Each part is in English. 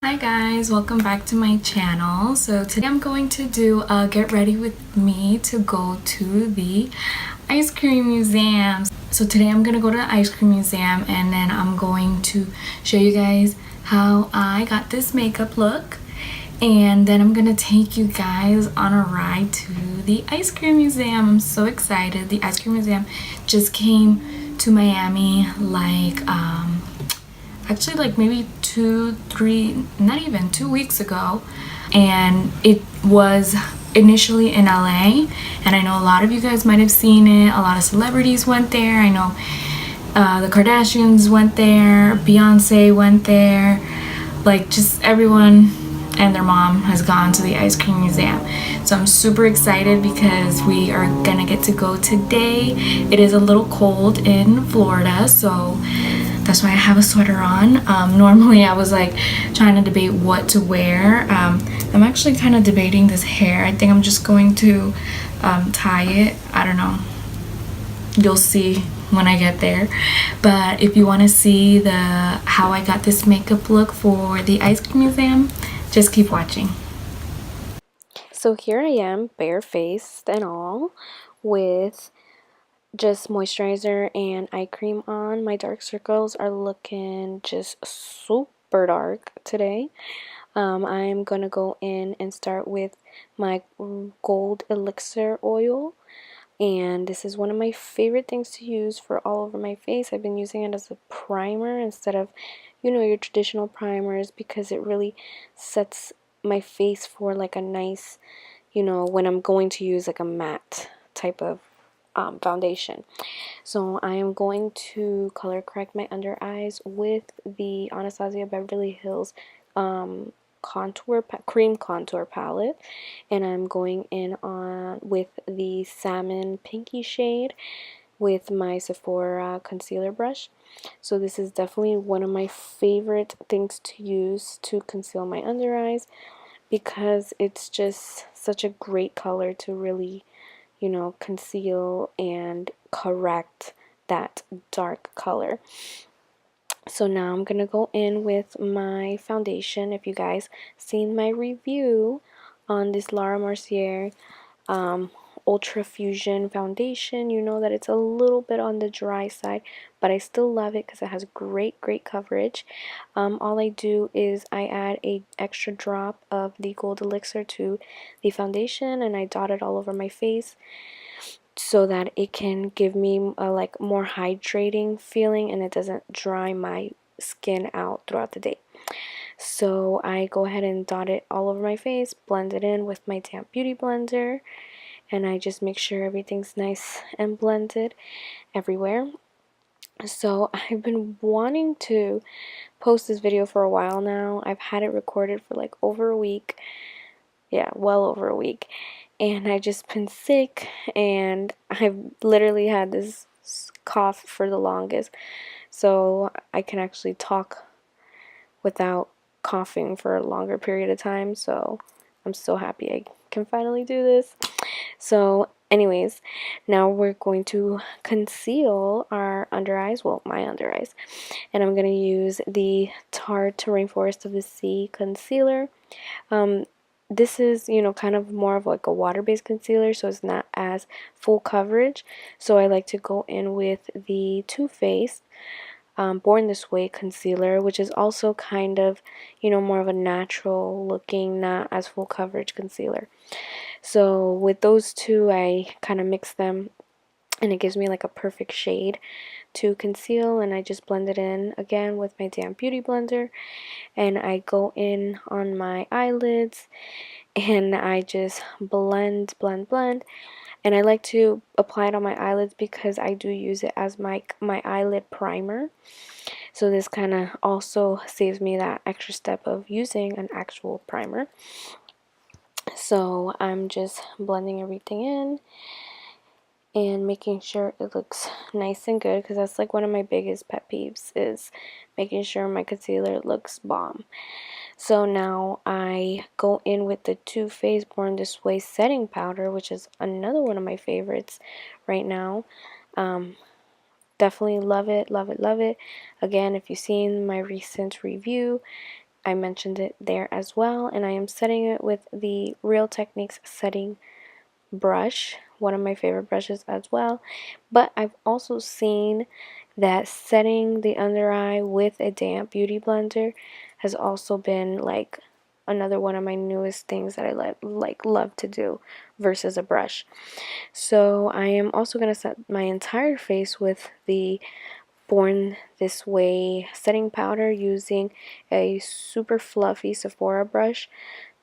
Hi guys, welcome back to my channel. So today I'm going to do a get ready with me to go to the ice cream museum. So today I'm gonna go to the ice cream museum and then I'm going to show you guys how I got this makeup look, and then I'm gonna take you guys on a ride to the ice cream museum. I'm so excited. The ice cream museum just came to Miami actually like maybe 2 3 not even 2 weeks ago, and it was initially in LA, and I know a lot of you guys might have seen it. A lot of celebrities went there. I know the Kardashians went there, Beyonce went there, like just everyone and their mom has gone to the ice cream museum. So I'm super excited because we are gonna get to go today. It is a little cold in Florida, so that's why I have a sweater on. Normally I was like trying to debate what to wear. I'm actually kind of debating this hair. I think I'm just going to tie it. I don't know. You'll see when I get there. But if you want to see how I got this makeup look for the ice cream museum, just keep watching. So here I am, barefaced and all, with just moisturizer and eye cream on. My dark circles are looking just super dark today. I'm gonna go in and start with my gold elixir oil. And this is one of my favorite things to use for all over my face. I've been using it as a primer instead of, your traditional primers, because it really sets my face for like a nice, when I'm going to use like a matte type of foundation. So I am going to color correct my under eyes with the Anastasia Beverly Hills cream contour palette, and I'm going in on with the salmon pinky shade with my Sephora concealer brush. So this is definitely one of my favorite things to use to conceal my under eyes, because it's just such a great color to really, conceal and correct that dark color. So now I'm going to go in with my foundation. If you guys seen my review on this Laura Mercier Ultra Fusion foundation, you know that it's a little bit on the dry side, but I still love it because it has great coverage. All I do is I add a extra drop of the gold elixir to the foundation, and I dot it all over my face so that it can give me a like more hydrating feeling and it doesn't dry my skin out throughout the day. So I go ahead and dot it all over my face, blend it in with my damp beauty blender, and I just make sure everything's nice and blended everywhere. So I've been wanting to post this video for a while now. I've had it recorded for like over a week. Yeah, well over a week. And I just been sick, and I've literally had this cough for the longest. So I can actually talk without coughing for a longer period of time. So I'm so happy I can finally do this. So anyways, now we're going to conceal our under eyes, well, my under eyes, and I'm going to use the Tarte Rainforest of the Sea concealer. This is, kind of more of like a water-based concealer, so it's not as full coverage. So I like to go in with the Too Faced Born This Way concealer, which is also kind of, more of a natural looking, not as full coverage concealer. So with those two, I kind of mix them, and it gives me like a perfect shade to conceal, and I just blend it in again with my damp beauty blender, and I go in on my eyelids and I just blend, and I like to apply it on my eyelids because I do use it as my eyelid primer. So this kind of also saves me that extra step of using an actual primer. So I'm just blending everything in and making sure it looks nice and good, because that's like one of my biggest pet peeves, is making sure my concealer looks bomb. So now I go in with the Too Faced Born This Way setting powder, which is another one of my favorites right now. Definitely love it. Again, if you've seen my recent review, I mentioned it there as well, and I am setting it with the Real Techniques setting brush, one of my favorite brushes as well. But I've also seen that setting the under eye with a damp beauty blender has also been like another one of my newest things that I love to do versus a brush. So I am also going to set my entire face with the Born This Way setting powder using a super fluffy Sephora brush,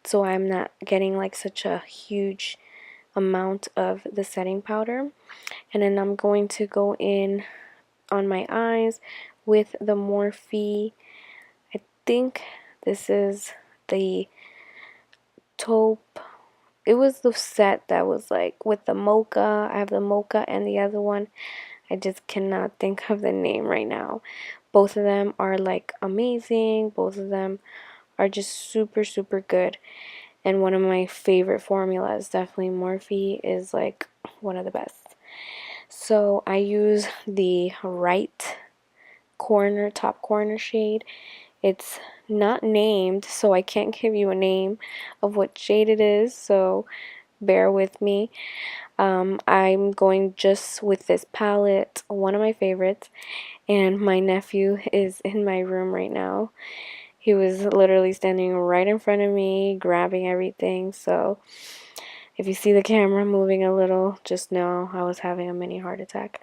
so I'm not getting like such a huge amount of the setting powder. And then I'm going to go in on my eyes with the Morphe. I think this is the taupe. It was the set that was like with the mocha. I have the mocha and the other one. I just cannot think of the name right now. Both of them are like amazing. Both of them are just super, super good. And one of my favorite formulas, definitely Morphe, is like one of the best. So I use the right corner, top corner shade. It's not named, so I can't give you a name of what shade it is, so bear with me. I'm going just with this palette, one of my favorites, and my nephew is in my room right now. He was literally standing right in front of me, grabbing everything, so if you see the camera moving a little, just know I was having a mini heart attack.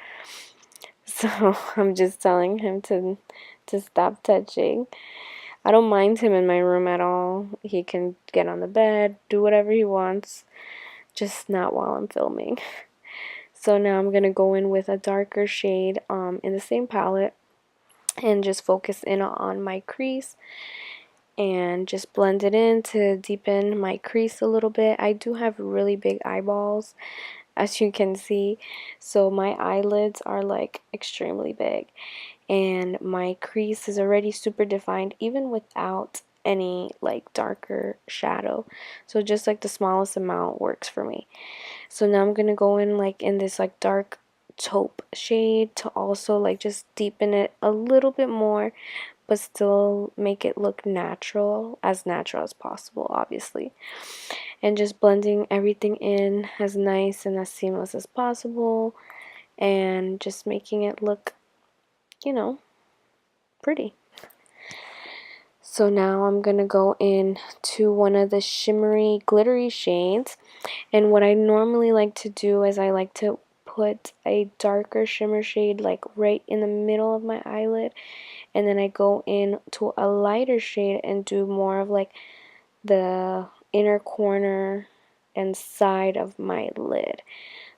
So I'm just telling him to stop touching. I don't mind him in my room at all. He can get on the bed, do whatever he wants, just not while I'm filming. So now I'm going to go in with a darker shade in the same palette and just focus in on my crease and just blend it in to deepen my crease a little bit. I do have really big eyeballs, as you can see, so my eyelids are like extremely big and my crease is already super defined even without any like darker shadow, so just like the smallest amount works for me. So now I'm gonna go in like in this like dark taupe shade to also like just deepen it a little bit more, but still make it look natural as possible, obviously. And just blending everything in as nice and as seamless as possible, and just making it look, you know, pretty. So now I'm gonna go in to one of the shimmery glittery shades, and what I normally like to do is I like to put a darker shimmer shade like right in the middle of my eyelid, and then I go in to a lighter shade and do more of like the inner corner and side of my lid.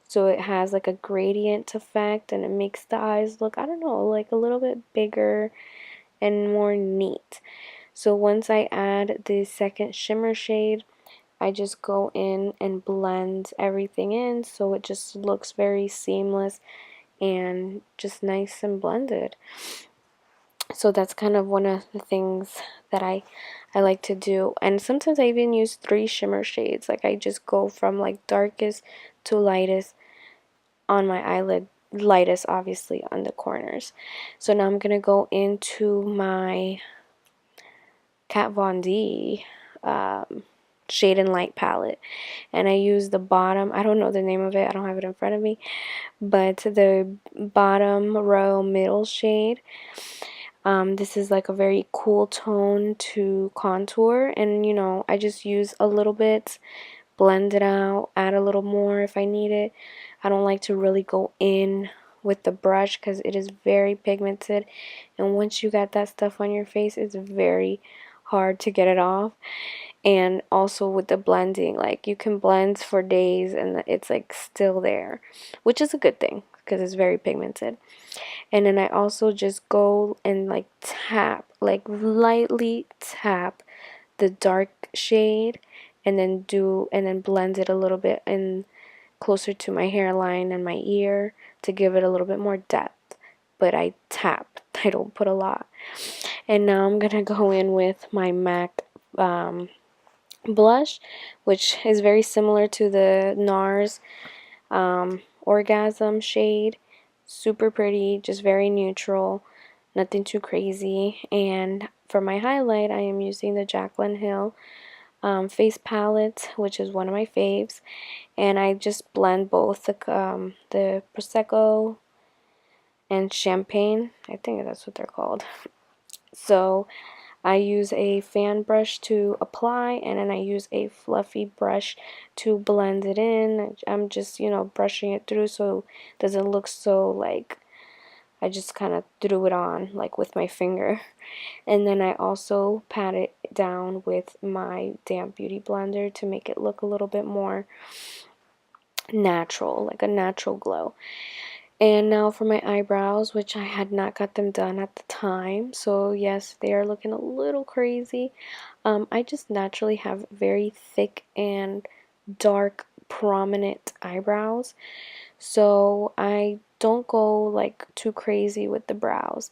So it has like a gradient effect and it makes the eyes look, I don't know, like a little bit bigger and more neat. So once I add the second shimmer shade, I just go in and blend everything in so it just looks very seamless and just nice and blended. So that's kind of one of the things that I like to do. And sometimes I even use 3 shimmer shades. Like I just go from like darkest to lightest on my eyelid, lightest obviously on the corners. So now I'm going to go into my Kat Von D Shade and Light palette, and I use the bottom, I don't know the name of it, I don't have it in front of me, but the bottom row middle shade. This is like a very cool tone to contour, and you know, I just use a little bit, blend it out, add a little more if I need it. I don't like to really go in with the brush because it is very pigmented, and once you got that stuff on your face, it's very hard to get it off. And also with the blending, like you can blend for days and it's like still there, which is a good thing because it's very pigmented. And then I also just go and like tap, like lightly tap the dark shade, and then blend it a little bit in closer to my hairline and my ear to give it a little bit more depth. But I tap, I don't put a lot. And now I'm gonna go in with my MAC blush, which is very similar to the NARS Orgasm shade. Super pretty, just very neutral. nothing too crazy. And for my highlight, I am using the Jaclyn Hill face palette, which is one of my faves. And I just blend both the Prosecco and Champagne. I think that's what they're called. So I use a fan brush to apply, and then I use a fluffy brush to blend it in. I'm just, brushing it through so it doesn't look so like I just kind of threw it on like with my finger. And then I also pat it down with my damp beauty blender to make it look a little bit more natural, like a natural glow. And now for my eyebrows, which I had not got them done at the time. So yes, they are looking a little crazy. I just naturally have very thick and dark, prominent eyebrows. So I don't go like too crazy with the brows.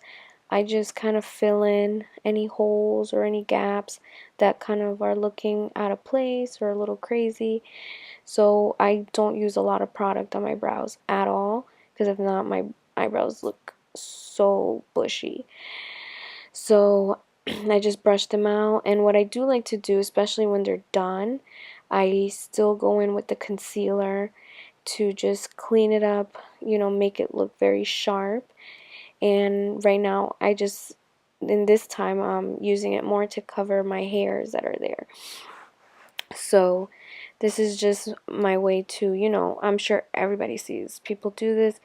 I just kind of fill in any holes or any gaps that kind of are looking out of place or a little crazy. So I don't use a lot of product on my brows at all, because if not, my eyebrows look so bushy. So I just brush them out. And what I do like to do, especially when they're done, I still go in with the concealer to just clean it up, make it look very sharp. And right now in this time, I'm using it more to cover my hairs that are there. So this is just my way to, I'm sure everybody sees people do this.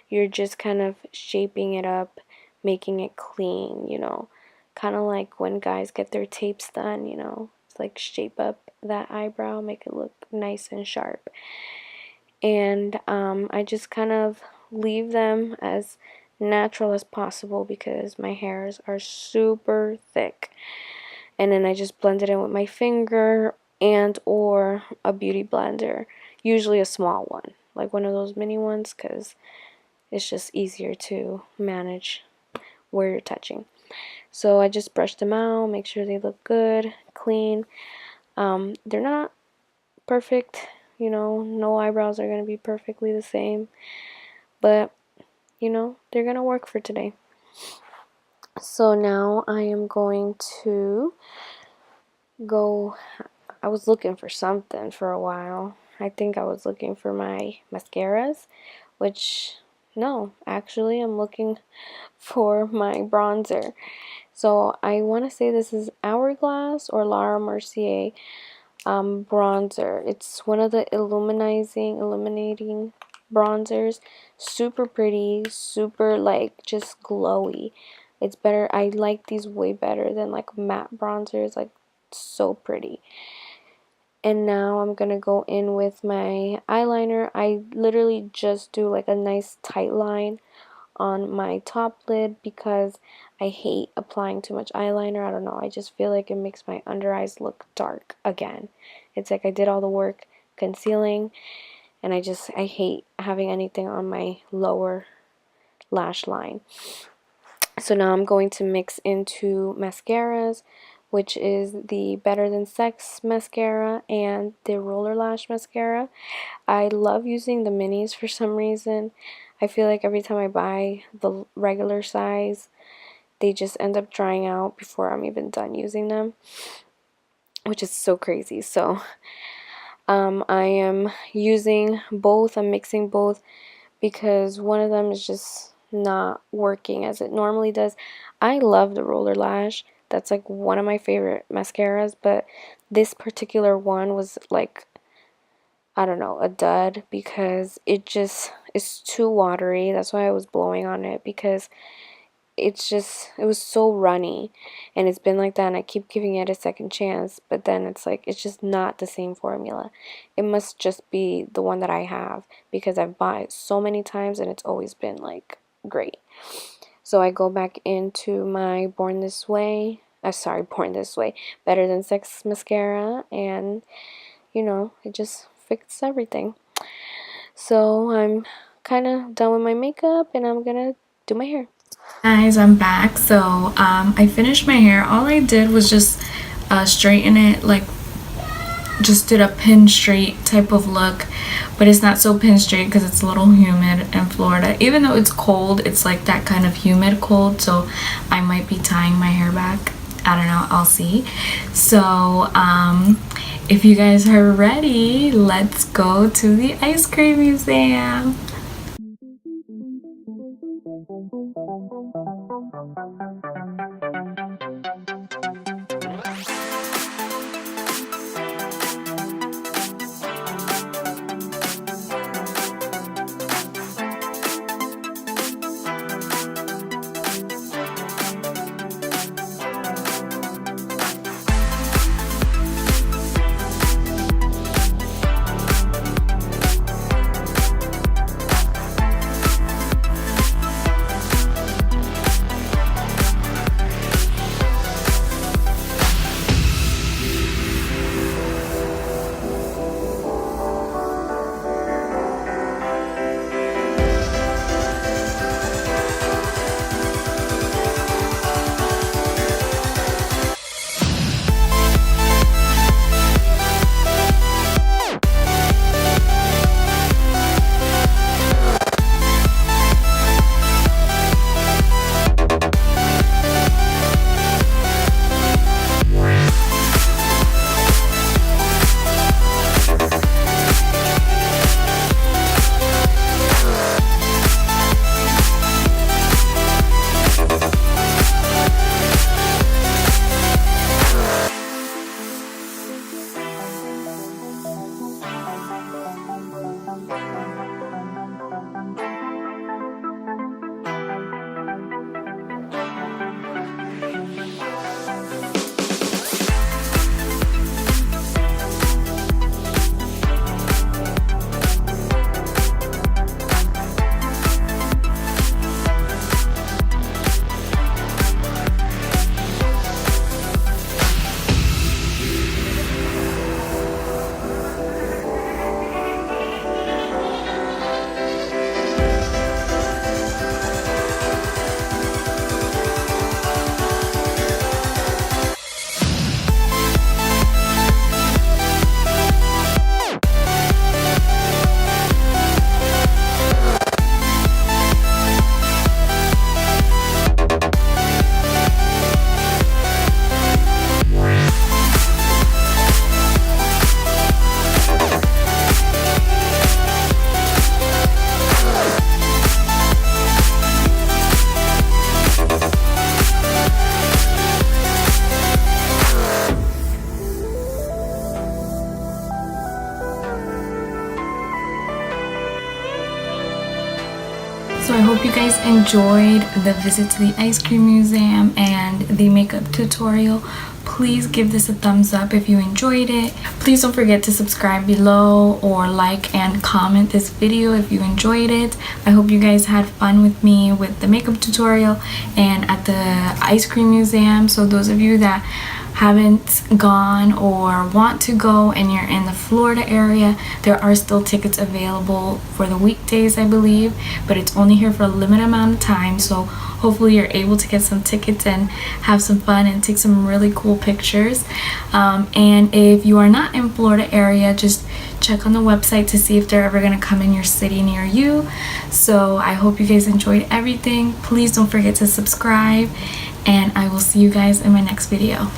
You're just kind of shaping it up, making it clean, kind of like when guys get their tapes done, it's like shape up that eyebrow, make it look nice and sharp. And I just kind of leave them as natural as possible because my hairs are super thick. And then I just blend it in with my finger and or a beauty blender, usually a small one, like one of those mini ones, because it's just easier to manage where you're touching. So I just brush them out, make sure they look good, clean. They're not perfect, no eyebrows are going to be perfectly the same, but they're going to work for today. So now I am going to go. I was looking for something for a while. I think I was looking for my mascaras, which, no, actually I'm looking for my bronzer. So I want to say this is Hourglass or Laura Mercier bronzer. It's one of the illuminating bronzers. Super pretty, super like just glowy. It's better. I like these way better than like matte bronzers. Like, so pretty. And now I'm gonna go in with my eyeliner. I literally just do like a nice tight line on my top lid because I hate applying too much eyeliner. I don't know, I just feel like it makes my under eyes look dark again. It's like I did all the work concealing, and I hate having anything on my lower lash line. So now I'm going to mix into mascaras, which is the Better Than Sex mascara and the Roller Lash mascara. I love using the minis for some reason. I feel like every time I buy the regular size, they just end up drying out before I'm even done using them, which is so crazy. So I am using both. I'm mixing both because one of them is just not working as it normally does. I love the Roller Lash. That's like one of my favorite mascaras, but this particular one was like, I don't know, a dud because it just is too watery. That's why I was blowing on it, because it was so runny, and it's been like that, and I keep giving it a second chance, but then it's like it's just not the same formula. It must just be the one that I have because I've bought it so many times and it's always been like great. So I go back into my Born This Way, Better Than Sex mascara, and it just fixes everything. So I'm kind of done with my makeup, and I'm gonna do my hair. Guys, I'm back. So I finished my hair. All I did was just straighten it like just did a pin straight type of look, but it's not so pin straight because it's a little humid in Florida. Even though it's cold, it's like that kind of humid cold, so I might be tying my hair back. I don't know, I'll see. So if you guys are ready, let's go to the ice cream museum. So I hope you guys enjoyed the visit to the ice cream museum and the makeup tutorial. Please give this a thumbs up if you enjoyed it. Please don't forget to subscribe below or like and comment this video if you enjoyed it. I hope you guys had fun with me with the makeup tutorial and at the ice cream museum. So those of you that haven't gone or want to go and you're in the Florida area, there are still tickets available for the weekdays, I believe, but it's only here for a limited amount of time. So hopefully you're able to get some tickets and have some fun and take some really cool pictures. And if you are not in Florida area, just check on the website to see if they're ever gonna come in your city near you. So I hope you guys enjoyed everything. Please don't forget to subscribe, and I will see you guys in my next video.